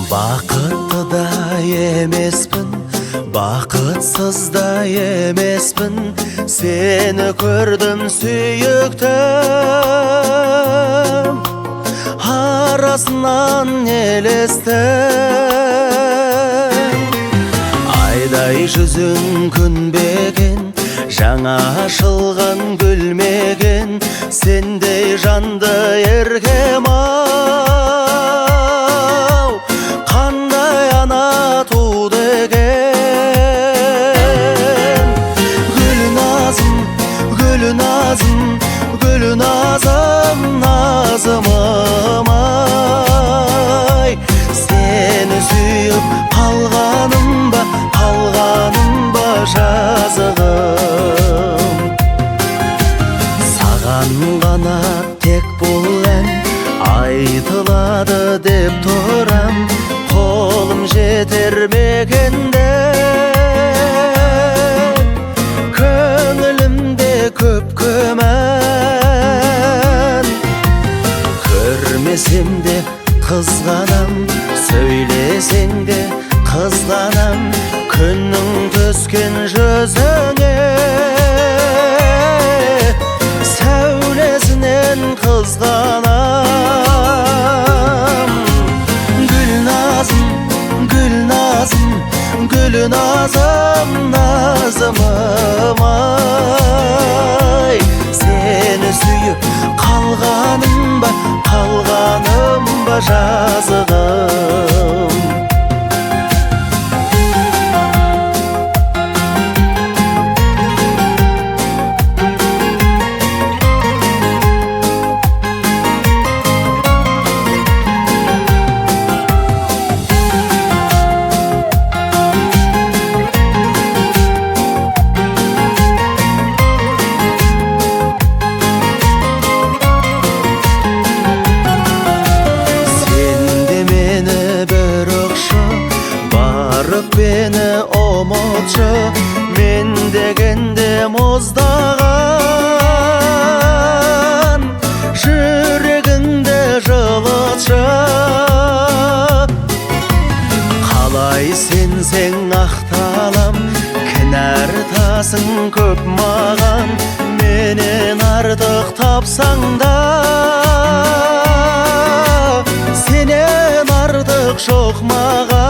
Бақытты да емеспін, бақытсыз да емеспін, сені көрдім сүйіктім, арасынан елестім. Айдай жүзің күнбеген, жаңа ашылған гүлмеген, сендей жанды еркем ау, қандай ана туды екен. Гүлназым, гүлназым, гүлназым, назымым ай, сені сүйіп қалғаным ба жазығым. Саған ғана тек бұл ән айтылады деп тұрам, қолым жетер мекенде, көңілімде көп күмән. Көрмесем де қызғанам, сөйлесең де қызғанам, күннің түскен жүзіңе, сәулесінен қызғанам. Гүлназым, гүлназым, гүлназым, назымым ай, сені сүйіп қалғаным ба жазығым. Beni umutçu, men degende muzdаған, жүрегіңде жылытшы. Қалай сенсең ақталам, кінәртасың көп маған, менен артық тапсаң да, сенен артық жоқ маған.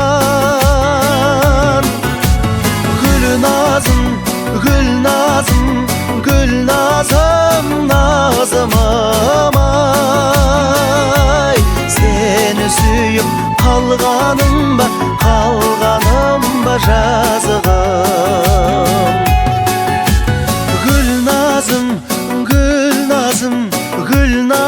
Gülnazım, gülnazım, gülnazım, nazımım ay, seni sүйіп қалғаным ба жазығым. Gülnazım, gülnazım, gülnazım,